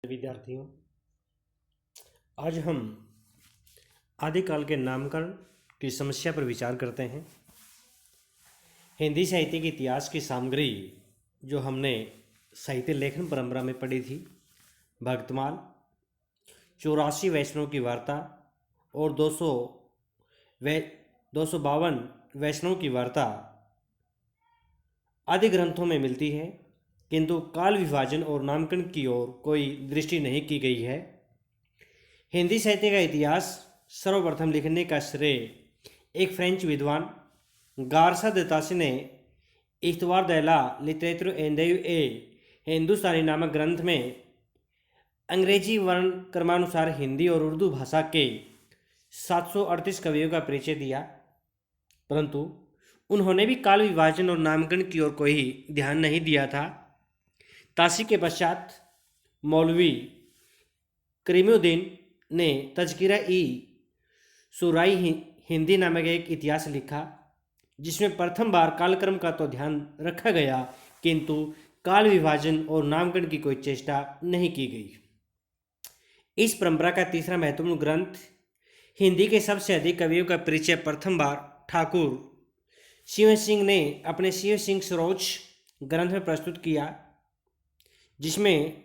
विद्यार्थियों, आज हम आदिकाल के नामकरण की समस्या पर विचार करते हैं। हिंदी साहित्य के इतिहास की सामग्री जो हमने साहित्य लेखन परंपरा में पढ़ी थी, भक्तमाल, 84 वैष्णव की वार्ता और 252 वैष्णव की वार्ता आदि ग्रंथों में मिलती है, किंतु काल विभाजन और नामकरण की ओर कोई दृष्टि नहीं की गई है। हिंदी साहित्य का इतिहास सर्वप्रथम लिखने का श्रेय एक फ्रेंच विद्वान गारसा de Tassi ने इख्तियार दैला लिटरेचर एंडेव ए हिंदुस्तानी नामक ग्रंथ में अंग्रेजी वर्ण क्रमानुसार हिंदी और उर्दू भाषा के 738 कवियों का परिचय दिया, परंतु उन्होंने भी काल विभाजन और नामकरण की ओर कोई ध्यान नहीं दिया था। तासी के पश्चात मौलवी करीमुद्दीन ने तज़किरा ई सुराई हिंदी नामक एक इतिहास लिखा, जिसमें प्रथम बार कालक्रम का तो ध्यान रखा गया, किंतु काल विभाजन और नामकरण की कोई चेष्टा नहीं की गई। इस परंपरा का तीसरा महत्वपूर्ण ग्रंथ हिंदी के सबसे अधिक कवियों का परिचय प्रथम बार ठाकुर शिव सिंह ने अपने शिव सिंह सरोज ग्रंथ में प्रस्तुत किया, जिसमें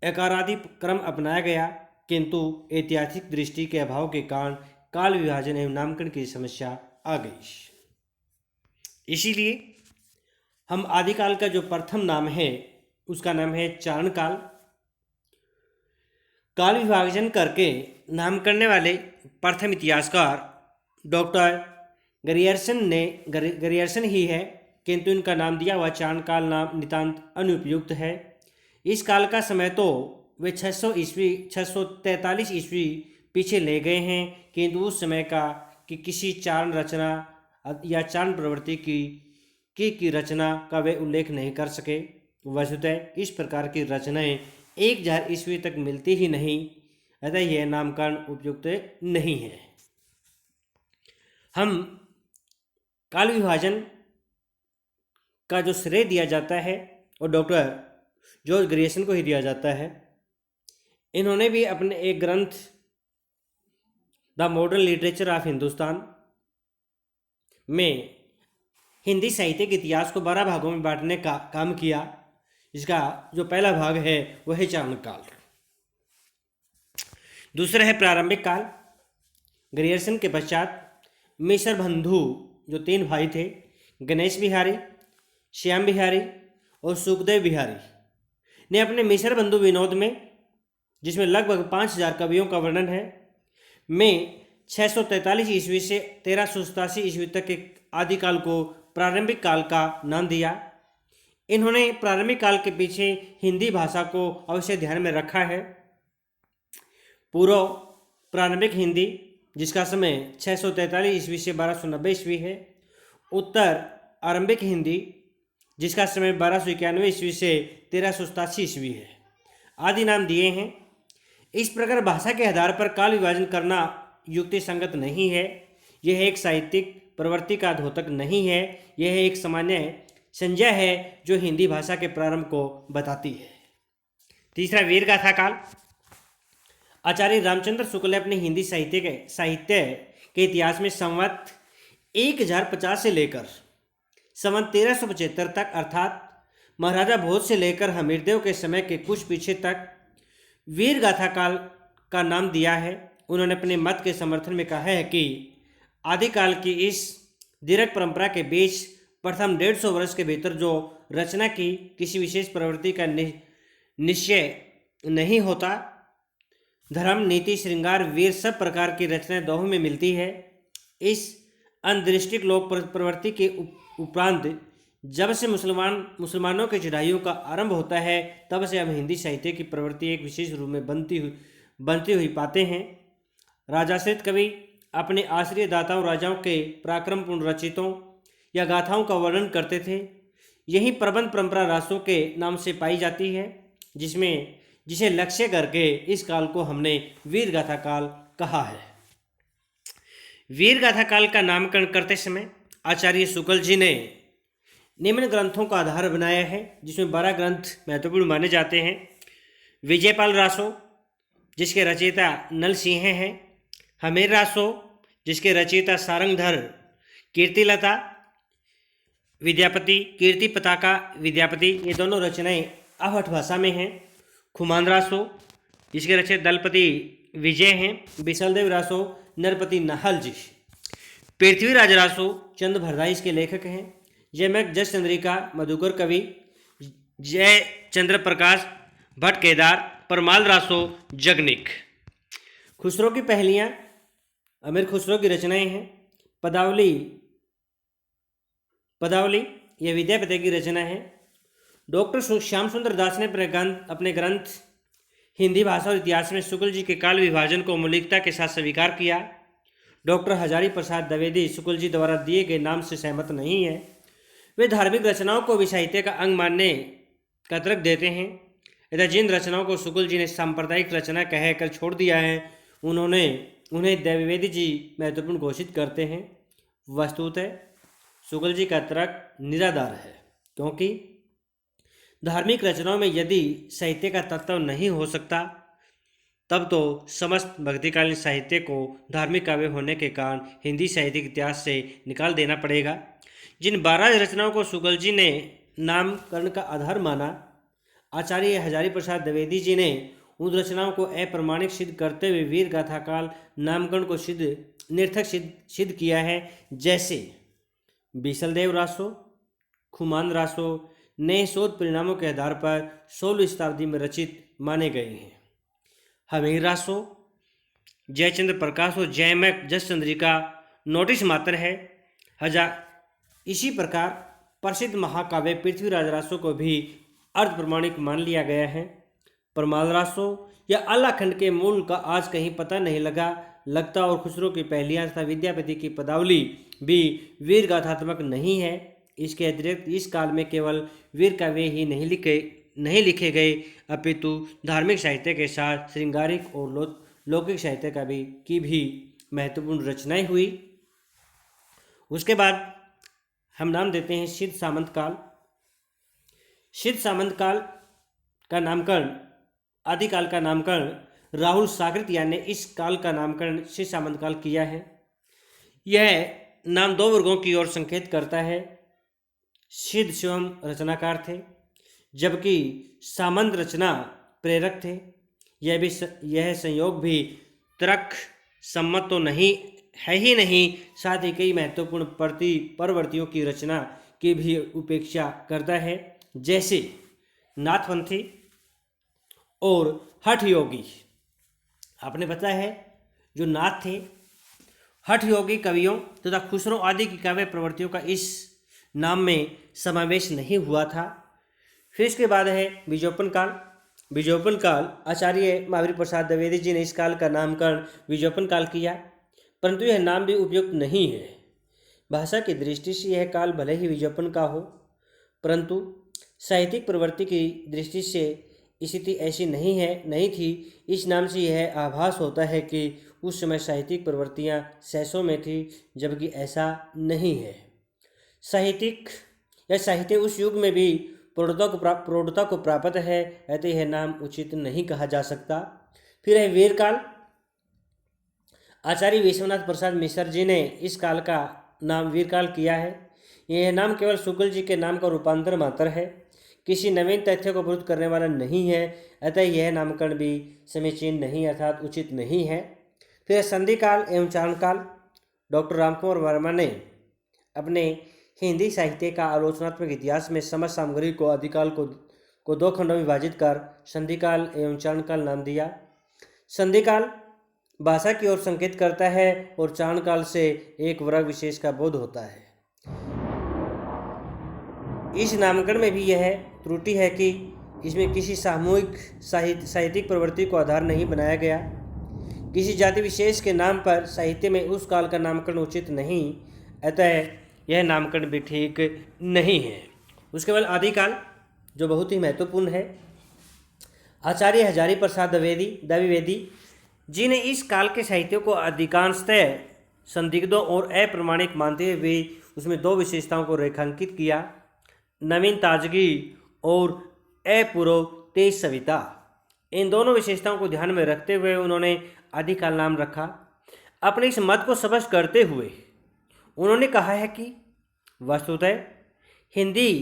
एकारादि क्रम अपनाया गया, किंतु ऐतिहासिक दृष्टि के अभाव के कारण काल विभाजन एवं नामकरण की समस्या आ गई। इसीलिए हम आदिकाल का जो प्रथम नाम है उसका नाम है चारण काल। काल विभाजन करके नाम करने वाले प्रथम इतिहासकार डॉक्टर ग्रियर्सन ही है, किंतु इनका नाम दिया हुआ चारण काल नाम नितांत अनुपयुक्त है। इस काल का समय तो वे 643 ईस्वी पीछे ले गए हैं, किंतु उस समय का कि किसी चारण रचना या चारण प्रवृत्ति की रचना का वे उल्लेख नहीं कर सके। वस्तुतः इस प्रकार की रचनाएं 1000 ईस्वी तक मिलती ही नहीं, अतः यह नामकरण उपयुक्त नहीं है। हम काल विभाजन का जो श्रेय दिया जाता है और डॉक्टर जॉर्ज ग्रियर्सन को ही दिया जाता है। इन्होंने भी अपने एक ग्रंथ the modern literature of Hindustan में हिंदी साहित्य के इतिहास को 12 भागों में बांटने का काम किया। इसका जो पहला भाग है वह है चारण काल, दूसरा है प्रारंभिक काल। ग्रियर्सन के पश्चात मिश्र बंधु जो 3 भाई थे, गणेश बिहारी, श्याम बिहारी और सुखदेव बिहारी ने अपने मिश्र बंधु विनोद में, जिसमें लगभग 5000 कवियों का वर्णन है, में 643 ईस्वी से 1387 ईस्वी तक के आदिकाल को प्रारंभिक काल का नाम दिया। इन्होंने प्रारंभिक काल के पीछे हिंदी भाषा को अवश्य ध्यान में रखा है। पूर्व प्रारंभिक हिंदी, जिसका समय 643 ईस्वी से 1290 ईस्वी है। उत्तर आरंभिक हिंदी, जिसका समय 1291 ईस्वी से 1387 ईस्वी है, आदि नाम दिए हैं। इस प्रकार भाषा के आधार पर काल विभाजन करना युक्ति संगत नहीं है। यह एक साहित्यिक प्रवृत्ति का द्योतक नहीं है, यह एक सामान्य संज्ञा है जो हिंदी भाषा के प्रारंभ को बताती है। तीसरा वीरगाथा काल। आचार्य रामचंद्र शुक्ल ने अपने हिंदी साहित्य के इतिहास में संवत 1050 से लेकर संवत 1375 तक, अर्थात महाराजा भोज से लेकर हमीरदेव के समय के कुछ पीछे तक वीरगाथा काल का नाम दिया है। उन्होंने अपने मत के समर्थन में कहा है कि आदिकाल की इस दीर्घ परंपरा के बीच प्रथम 150 वर्ष के भीतर जो रचना की किसी विशेष प्रवृत्ति का निश्चय नहीं होता। धर्म, नीति, श्रृंगार, वीर सब प्रकार की रचनाएं दोहों में मिलती है। इस अनदृष्टिक लोक प्रवृत्ति के उपरांत जब से मुसलमानों के चढ़ाइयों का आरंभ होता है, तब से हम हिंदी साहित्य की प्रवृत्ति एक विशेष रूप में बनती हुई पाते हैं। राजाश्रित कवि अपने आश्रय दाताओं राजाओं के पराक्रमपूर्ण रचितों या गाथाओं का वर्णन करते थे। यही प्रबंध परंपरा रासों के नाम से पाई जाती है, जिसे लक्ष्य करके इस काल को हमने वीरगाथा काल कहा है। वीरगाथा काल का नामकरण करते समय आचार्य शुक्ल जी ने निम्न ग्रंथों का आधार बनाया है, जिसमें 12 ग्रंथ महत्वपूर्ण माने जाते हैं। विजयपाल रासो जिसके रचयिता नल सिंह हैं, हमीर रासो जिसके रचयिता सारंगधर कीर्तिलता विद्यापति, कीर्ति पताका विद्यापति, ये दोनों रचनाएं अवहट भाषा में हैं। खुमान रासो जिसके रचयिता दलपति विजय हैं, बिसलदेव रासो नरपति नाहल जी, पृथ्वीराज रासो चंद भरदाई इसके लेखक हैं, जयमक जस चंद्रिका मधुकर कवि, जय चंद्र प्रकाश भट्ट केदार, परमाल रासो जगनिक। खुसरो की पहलियां अमीर खुसरो की रचनाएं हैं। पदावली यह विद्यापति की रचना है। डॉक्टर श्याम सुंदर दास ने अपने ग्रंथ हिंदी भाषा और इतिहास में शुक्ल जी के काल विभाजन को मौलिकता के साथ स्वीकार किया। डॉक्टर हजारी प्रसाद द्विवेदी शुक्ल जी द्वारा दिए गए नाम से सहमत नहीं है। वे धार्मिक रचनाओं को भी साहित्य का अंग मानने का तर्क देते हैं। तथा जिन रचनाओं को शुक्ल जी ने सांप्रदायिक रचना कहकर छोड़ दिया है उन्हें द्विवेदी जी महत्वपूर्ण घोषित करते हैं। वस्तुतः शुक्ल जी का तर्क निराधार है, क्योंकि धार्मिक रचनाओं में यदि साहित्य का तत्व नहीं हो सकता तब तो समस्त भक्तिकालीन साहित्य को धार्मिक काव्य होने के कारण हिंदी साहित्यिक इतिहास से निकाल देना पड़ेगा। जिन 12 रचनाओं को शुक्ल जी ने नामकरण का आधार माना, आचार्य हजारी प्रसाद द्विवेदी जी ने उन रचनाओं को अप्रमाणिक सिद्ध करते हुए वीर गाथा काल नामकरण को निर्थक सिद्ध किया है। जैसे बिसलदेव रासो, खुमान रासो नए शोध परिणामों के आधार पर 16वीं शताब्दी में रचित माने गए हैं। हमीर रासो, जयचंद्र प्रकाश और जयमक जस चंद्रिका नोटिस मात्र है। इसी प्रकार प्रसिद्ध महाकाव्य पृथ्वीराज रासो को भी अर्ध प्रमाणिक मान लिया गया है। परमाल रासो या आलाखंड के मूल का आज कहीं पता नहीं लगता और खुसरो की पहलियां तथा विद्यापति की पदावली भी वीर गाथात्मक नहीं है। इसके अतिरिक्त इस काल में केवल वीर काव्य ही नहीं लिखे गए, अपितु धार्मिक साहित्य के साथ श्रृंगारिक और लौकिक साहित्य की भी महत्वपूर्ण रचनाएं हुई। उसके बाद हम नाम देते हैं सिद्ध सामंत काल। सिद्ध सामंत काल का नामकरण आदिकाल का नामकरण राहुल साकृत्या ने इस काल का नामकरण सिद्ध सामंत काल किया है। यह नाम 2 वर्गों की ओर संकेत करता है। सिद्ध स्वयं रचनाकार थे, जबकि सामंत रचना प्रेरक थे। यह संयोग भी तर्क सम्मत तो नहीं है ही नहीं, साथ ही कई महत्वपूर्ण परवर्तियों की रचना की भी उपेक्षा करता है, जैसे नाथपंथी और हठ योगी। आपने पता है जो नाथ थे, हठ योगी कवियों तथा खुसरो आदि की काव्य प्रवृत्तियों का इस नाम में समावेश नहीं हुआ था। फिर इसके बाद है विजोपन काल। विजोपन काल आचार्य महावीर प्रसाद द्विवेदी जी ने इस काल का नामकरण विजोपन काल किया, परंतु यह नाम भी उपयुक्त नहीं है। भाषा की दृष्टि से यह काल भले ही विजोपन का हो, परंतु साहित्यिक प्रवृत्ति की दृष्टि से स्थिति ऐसी नहीं थी। इस नाम से यह आभास होता है कि उस समय साहित्यिक प्रवृत्तियां सहसों में थी, जबकि ऐसा नहीं है। साहित्य उस युग में भी प्रौढ़ता को प्राप्त है, अतः यह नाम उचित नहीं कहा जा सकता। फिर है वीर काल। आचार्य विश्वनाथ प्रसाद मिश्र जी ने इस काल का नाम वीर काल किया है। यह नाम केवल शुक्ल जी के नाम का रूपांतर मात्र है, किसी नवीन तथ्य को प्रस्तुत करने वाला नहीं है, अतः यह नामकरण भी समीचीन नहीं अर्थात उचित नहीं है। फिर संधि काल एवं चारण काल। डॉक्टर रामकुमार वर्मा ने अपने हिंदी साहित्य का आलोचनात्मक इतिहास में समस्त सामग्री को आदिकाल को 2 खंडों में विभाजित कर संधि काल एवं चारण काल नाम दिया। संधि काल भाषा की ओर संकेत करता है और चारण काल से एक वर्ग विशेष का बोध होता है। इस नामकरण में भी यह त्रुटि है कि इसमें किसी सामूहिक साहित्यिक प्रवृत्ति को आधार नहीं बनाया गया। किसी जाति विशेष के नाम पर साहित्य में उस काल का नामकरण उचित नहीं, अतः यह नामकरण भी ठीक नहीं है। उसके बाद आदिकाल जो बहुत ही महत्वपूर्ण है। आचार्य हजारी प्रसाद द्विवेदी जी ने इस काल के साहित्य को अधिकांशतः संदिग्धों और अप्रमाणिक मानते हुए उसमें 2 विशेषताओं को रेखांकित किया, नवीन ताजगी और अपूर्व तेज सविता। इन दोनों विशेषताओं को ध्यान में रखते हुए उन्होंने आदिकाल नाम रखा। अपने इस मत को स्पष्ट करते हुए उन्होंने कहा है कि वस्तुतः हिंदी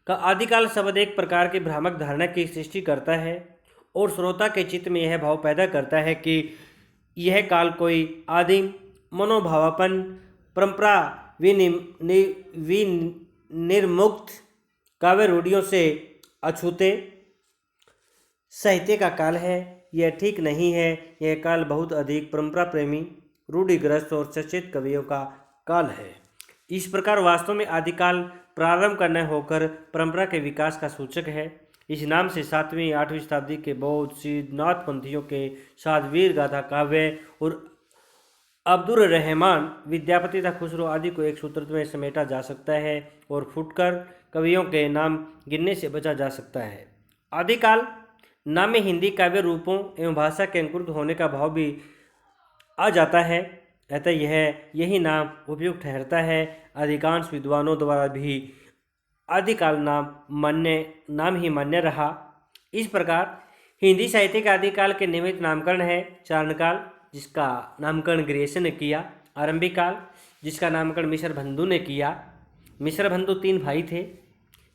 का आदिकाल शब्द एक प्रकार की भ्रामक धारणा की सृष्टि करता है और श्रोता के चित्त में यह भाव पैदा करता है कि यह काल कोई आदिम मनोभावापन परंपरा विनिर्मुक्त काव्य रूढ़ियों से अछूते साहित्य का काल है। यह ठीक नहीं है। यह काल बहुत अधिक परंपरा प्रेमी रूढ़िग्रस्त और सचेत कवियों का काल है। इस प्रकार वास्तव में आदिकाल प्रारंभ का न होकर परंपरा के विकास का सूचक है। इस नाम से 7वीं 8वीं शताब्दी के बौद्ध सिद्धनाथ पंथियों के साथ वीर गाथा काव्य और अब्दुल रहमान विद्यापति तथा खुसरो आदि को एक सूत्र में समेटा जा सकता है और फुटकर कवियों के नाम गिनने से बचा जा सकता है। आदिकाल नाम में हिंदी काव्य रूपों एवं भाषा के अंकुरित होने का भाव भी आ जाता है, अतः यही नाम उपयुक्त ठहरता है। अधिकांश विद्वानों द्वारा भी आदिकाल नाम ही मान्य रहा। इस प्रकार हिंदी साहित्य के आदिकाल के नियमित नामकरण है चारणकाल, जिसका नामकरण ग्रियर्सन ने किया, आरंभिक काल, जिसका नामकरण मिश्र बंधु ने किया। मिश्र बंधु 3 भाई थे,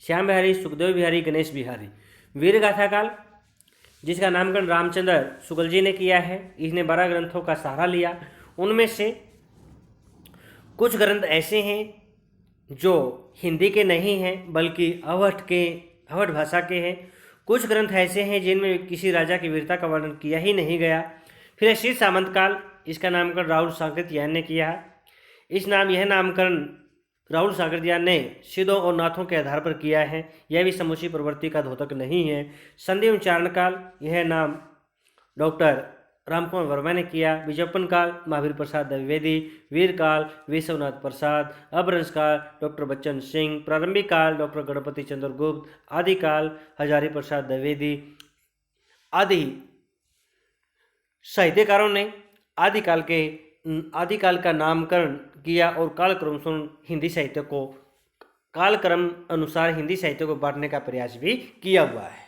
श्याम बिहारी, सुखदेव बिहारी, गणेश बिहारी। वीर गाथा काल, जिसका नामकरण रामचंद्र शुक्ल जी ने किया है। इसने 12 ग्रंथों का सहारा लिया। उनमें से कुछ ग्रंथ ऐसे हैं जो हिंदी के नहीं हैं बल्कि अवध भाषा के हैं। कुछ ग्रंथ ऐसे हैं जिनमें किसी राजा की वीरता का वर्णन किया ही नहीं गया। फिर सिद्ध सामंत काल, इसका नामकरण राहुल सांकृत्यायन ने किया। यह नामकरण राहुल सांकृत्यायन ने सिद्धों और नाथों के आधार पर किया है। यह भी समुची प्रवृत्ति का द्योतक नहीं है। संधि एवं चारण काल, यह नाम डॉक्टर रामकुमार वर्मा ने किया। विज्ञापन काल महावीर प्रसाद द्विवेदी। वीर काल विश्वनाथ प्रसाद। अपभ्रंश काल डॉक्टर बच्चन सिंह। प्रारंभिक काल डॉक्टर गणपति चंद्र गुप्त। आदिकाल हजारी प्रसाद द्विवेदी। आदि साहित्यकारों ने आदिकाल का नामकरण किया और कालक्रम अनुसार हिंदी साहित्य को बांटने का प्रयास भी किया हुआ है।